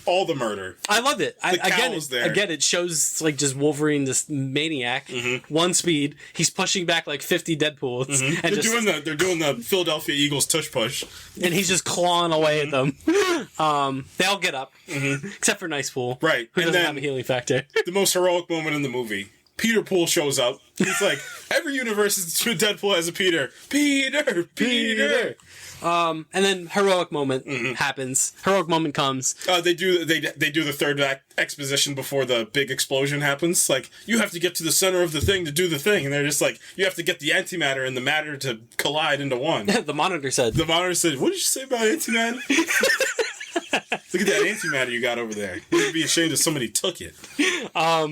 All the murder. I love it. I get it. There. Again, it shows like just Wolverine, this maniac, one speed. He's pushing back like 50 Deadpools. And they're doing the Philadelphia Eagles tush push, and he's just clawing away at them. They all get up, except for Nice Pool, right? Who doesn't have a healing factor. The most heroic moment in the movie. Peter Poole shows up. He's like, every universe is Deadpool has a Peter. Peter. And then heroic moment happens. Heroic moment comes. They do the third act exposition before the big explosion happens. Like, you have to get to the center of the thing to do the thing, and they're just like, you have to get the antimatter and the matter to collide into one. The Monitor said, "What did you say about antimatter? Look at that antimatter you got over there. You'd be ashamed if somebody took it."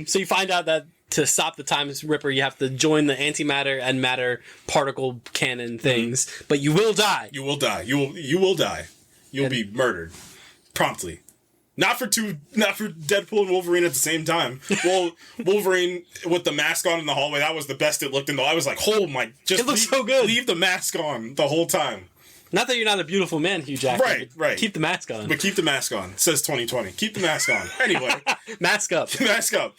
So you find out that to stop the Time Ripper, you have to join the antimatter and matter particle cannon things, but you will die. You will die. You will die. You'll be murdered promptly. Not for Deadpool and Wolverine at the same time. Well, Wolverine with the mask on in the hallway, that was the best it looked in. I was like, oh my, it looks so good. Leave the mask on the whole time. Not that you're not a beautiful man, Hugh Jackman. Right. Keep the mask on. But keep the mask on. It says 2020. Keep the mask on. Anyway. Mask up. Mask up.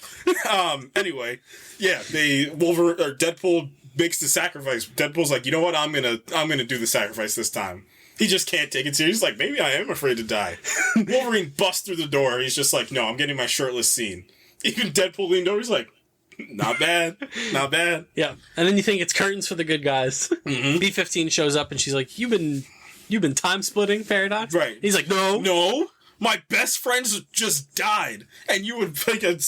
Anyway, yeah, Deadpool makes the sacrifice. Deadpool's like, you know what? I'm gonna do the sacrifice this time. He just can't take it seriously. He's like, maybe I am afraid to die. Wolverine busts through the door. He's just like, no, I'm getting my shirtless scene. Even Deadpool leaned over. He's like, not bad. Yeah, and then you think it's curtains for the good guys. B-15 shows up and she's like, "You've been time splitting, Paradox." Right. He's like, no. My best friends just died, and you would make an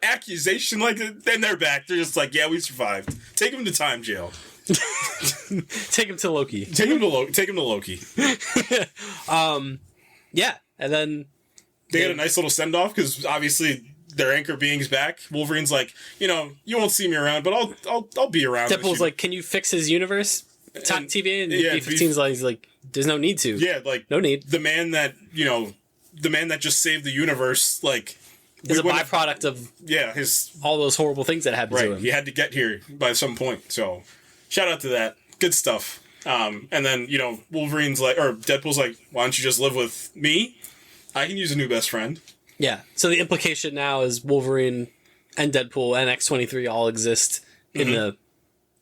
accusation like, and they're back. They're just like, yeah, we survived. Take him to time jail. Take him to Loki. Take him to Loki. Yeah, and then they get a nice little send off because obviously their anchor being's back. Wolverine's like, you won't see me around, but I'll be around. Deadpool's like, can you fix his universe? TVA and yeah, B-15's like, there's no need to. Yeah, like no need. The man that just saved the universe, like, is a byproduct of his all those horrible things that happened to him. He had to get here by some point. So, shout out to that. Good stuff. And then Wolverine's like, or Deadpool's like, why don't you just live with me? I can use a new best friend. Yeah. So the implication now is Wolverine and Deadpool and X-23 all exist in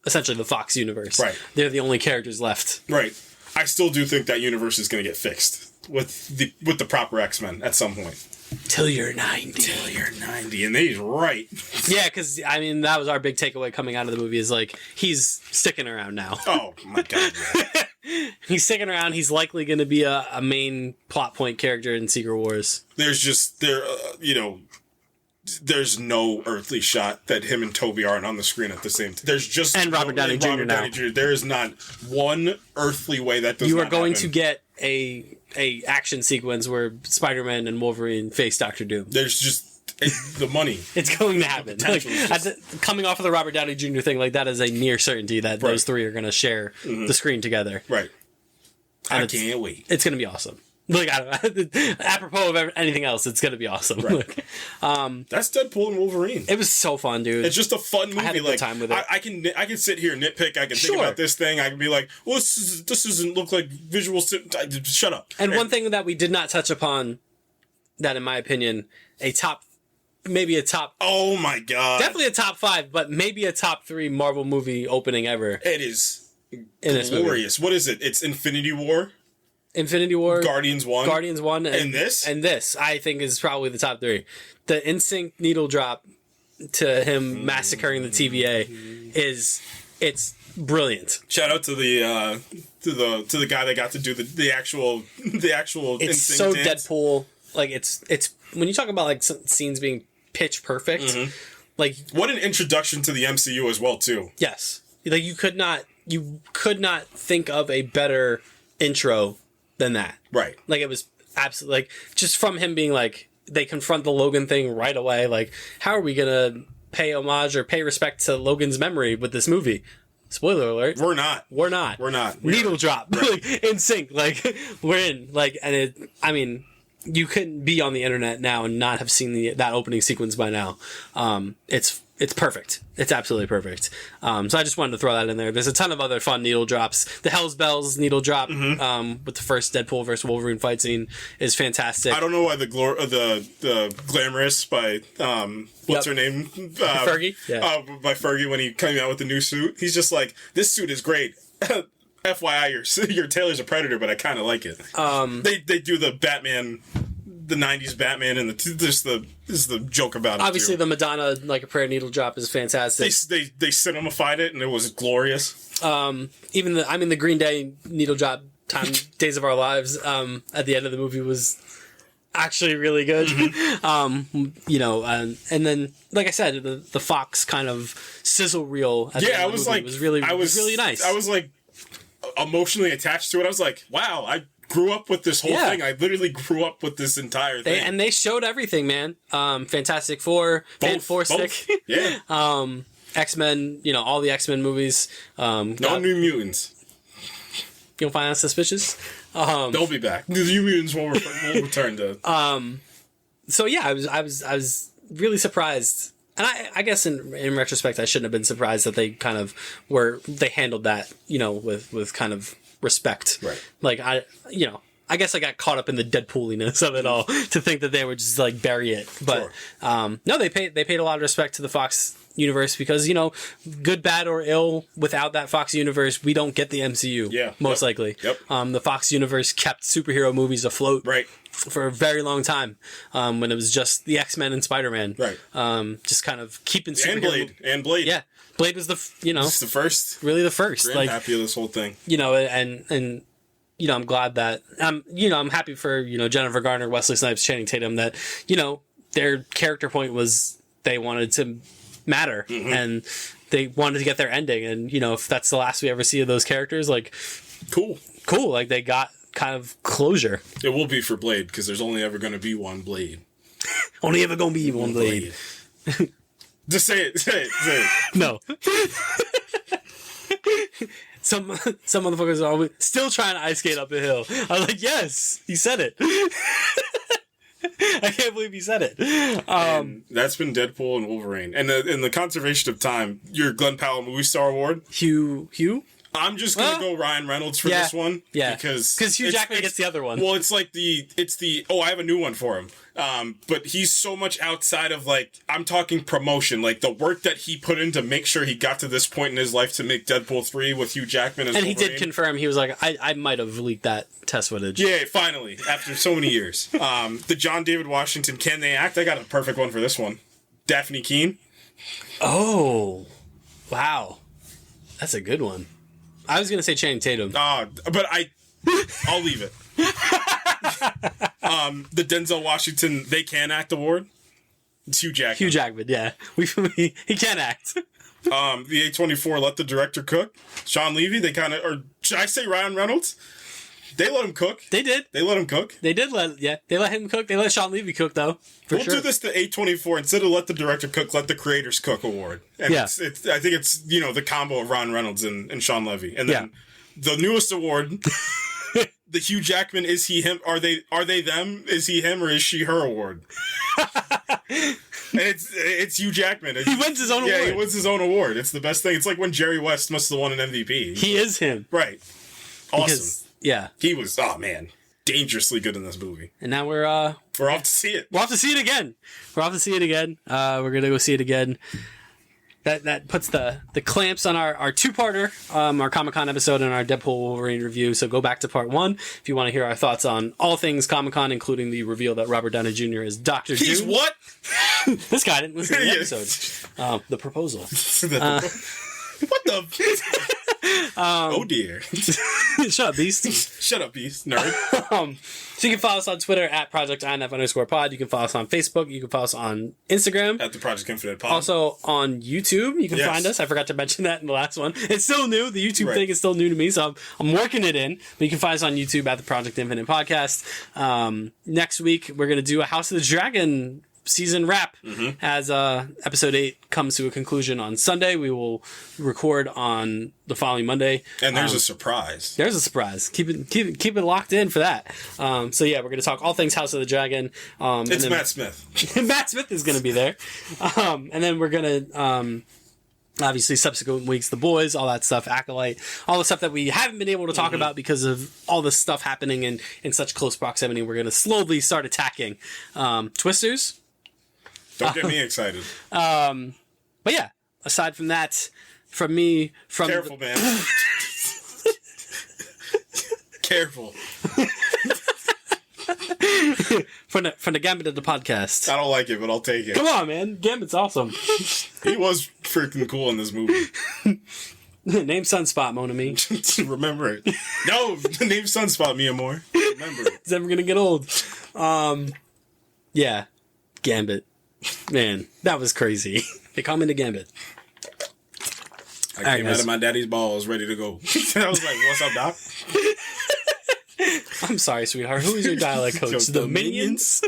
essentially the Fox universe. Right. They're the only characters left. Right. I still do think that universe is going to get fixed with the proper X-Men at some point. Till you're 90. Till you're 90. And he's right. Yeah, because, I mean, that was our big takeaway coming out of the movie is, like, he's sticking around now. Oh, my God. Yeah. He's sticking around. He's likely going to be a main plot point character in Secret Wars. There's just, there's no earthly shot that him and Toby aren't on the screen at the same time. There's just... And Robert Downey Jr. now. There is not one earthly way that does You are not going happen. to get a action sequence where Spider-Man and Wolverine face Doctor Doom. There's just the money. It's going to happen. Like, just... coming off of the Robert Downey Jr. thing, like, that is a near certainty that those three are going to share the screen together. Right. And I can't wait. It's going to be awesome. Like, I don't know. Apropos of anything else, it's going to be awesome. Right. That's Deadpool and Wolverine. It was so fun, dude. It's just a fun movie. I had a good time with it. I can sit here and nitpick. I can think about this thing. I can be like, well, this doesn't look like visual. Shut up. And one thing that we did not touch upon, that in my opinion, maybe a top. Oh my God. Definitely a top 5, but maybe a top 3 Marvel movie opening ever. It is glorious. What is it? It's Infinity War. Infinity War, Guardians 1, and this I think is probably the top 3. The NSYNC needle drop to him massacring the TVA it's brilliant. Shout out to the to the guy that got to do the actual It's NSYNC so dance. Deadpool. Like it's when you talk about like some scenes being pitch perfect. Like, what an introduction to the MCU as well too. Yes, like you could not think of a better intro than that. Right. Like, it was absolutely, like, just from him being like, they confront the Logan thing right away. Like, how are we gonna pay homage or pay respect to Logan's memory with this movie? Spoiler alert. We're not. Needle drop. Right. Like, in sync. Like, we're in. Like, and you couldn't be on the internet now and not have seen that opening sequence by now. It's perfect. It's absolutely perfect. So I just wanted to throw that in there. There's a ton of other fun needle drops. The Hell's Bells needle drop with the first Deadpool versus Wolverine fight scene is fantastic. I don't know why the Glamorous by what's her name? Fergie? Yeah. By Fergie when he came out with the new suit. He's just like, this suit is great. FYI, your Taylor's a predator, but I kind of like it. They do the Batman, the 90s Batman, and this is the joke about it. Obviously, too. the Madonna Like a Prayer needle drop is fantastic. They cinemified it, and it was glorious. Even the Green Day needle drop Days of Our Lives at the end of the movie was actually really good. And then, like I said, the Fox kind of sizzle reel at the end of the movie was really nice. I was like emotionally attached to it. I was like, wow, I grew up with this whole thing. I literally grew up with this entire thing. And they showed everything, man. Fantastic Four, Fantastic. Yeah. X-Men, all the X-Men movies. No New Mutants. You don't find that suspicious? They'll be back. The New Mutants will return to. So yeah, I was really surprised. And I guess in retrospect, I shouldn't have been surprised that they kind of they handled that, with kind of respect. Right. Like, I guess I got caught up in the Deadpooliness of it all to think that they would just like bury it. But, no, they paid a lot of respect to the Fox universe because, good, bad, or ill, without that Fox universe, we don't get the MCU. Yeah. Most likely. Yep. The Fox universe kept superhero movies afloat. Right. For a very long time, when it was just the X-Men and Spider-Man, right? Just kind of keeping and Blade, yeah. Blade was it's the first, really the first. Grand happy of this whole thing, and I'm glad that I'm happy for Jennifer Garner, Wesley Snipes, Channing Tatum that their character point was they wanted to matter and they wanted to get their ending, and if that's the last we ever see of those characters, like cool, like they got kind of closure. It will be for Blade because there's only ever going to be one Blade. Only ever going to be one Blade. Just say it. No. some motherfuckers are always still trying to ice skate up a hill. I was like, yes, he said it. I can't believe he said it. And that's been Deadpool and Wolverine. And in the conservation of time, your Glenn Powell Movie Star Award. Hugh? I'm just gonna go Ryan Reynolds for this one. Yeah. Because Hugh Jackman gets the other one. Well, it's like I have a new one for him. But he's so much outside of, like, I'm talking promotion, like the work that he put in to make sure he got to this point in his life to make Deadpool 3 with Hugh Jackman as Wolverine. And he did confirm, he was like, I might have leaked that test footage. Yeah, finally, after so many years. The John David Washington, Can They Act? I got a perfect one for this one. Daphne Keane. Oh, wow. That's a good one. I was going to say Channing Tatum. But I'll leave it. The Denzel Washington They Can Act Award. It's Hugh Jackman. Hugh Jackman, yeah. He can act. The A24 Let the Director Cook. Sean Levy, they kind of, or should I say Ryan Reynolds? They let him cook. They did. They let him cook. They let him cook. They let Sean Levy cook, though. We'll do this to A24 instead of Let the Director Cook, Let the Creators Cook Award. And I think it's the combo of Ryan Reynolds and Sean Levy. And then the newest award, the Hugh Jackman Is He Him? Are they them? Is he him or is she her award? And it's Hugh Jackman. He wins his own award. Yeah, he wins his own award. It's the best thing. It's like when Jerry West must have won an MVP. He is him. Right. Awesome. Because, he was, dangerously good in this movie. And now we're off to see it. We're off to see it again. We're gonna go see it again. That puts the clamps on our two-parter, our Comic-Con episode and our Deadpool Wolverine review. So go back to part 1 if you want to hear our thoughts on all things Comic-Con, including the reveal that Robert Downey Jr. is Dr. Doom. He's what? This guy didn't listen to the episode. The proposal. What the? Oh dear. Shut up, Beast. Shut up, Beast. Nerd. So you can follow us on Twitter at ProjectINF_pod. You can follow us on Facebook. You can follow us on Instagram. At the Project Infinite Pod. Also on YouTube, you can find us. I forgot to mention that in the last one. It's still new. The YouTube thing is still new to me, so I'm working it in. But you can find us on YouTube at the Project Infinite Podcast. Next week, we're going to do a House of the Dragon season wrap as episode 8 comes to a conclusion on Sunday. We will record on the following Monday, and there's a surprise. Keep it locked in for that. So yeah, we're going to talk all things House of the Dragon. It's Matt Smith. Matt Smith is going to be there, and then we're going to obviously subsequent weeks, The Boys, all that stuff, Acolyte, all the stuff that we haven't been able to talk about because of all this stuff happening in such close proximity. We're going to slowly start attacking Twisters. Don't get me excited. But yeah, aside from that, from me, Careful, man. Careful. from the Gambit of the podcast. I don't like it, but I'll take it. Come on, man. Gambit's awesome. He was freaking cool in this movie. Name Sunspot, mon ami. Remember it. No, name Sunspot, Mia Moore. Remember it. It's never going to get old. Yeah, Gambit. Man, that was crazy. They call me the Gambit. I came out of my daddy's balls ready to go. I was like, what's up, Doc? I'm sorry, sweetheart. Who is your dialect coach? The Minions?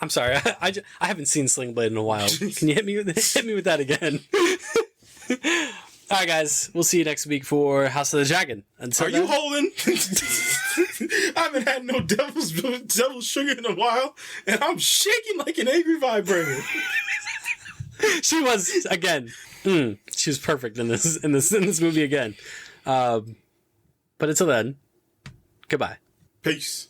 I'm sorry. I haven't seen Sling Blade in a while. Can you hit me with that again? All right, guys. We'll see you next week for House of the Dragon. Until Are you holding? I haven't had no devil's sugar in a while, and I'm shaking like an angry vibrator. She was again. She was perfect in this movie again. But until then, goodbye. Peace.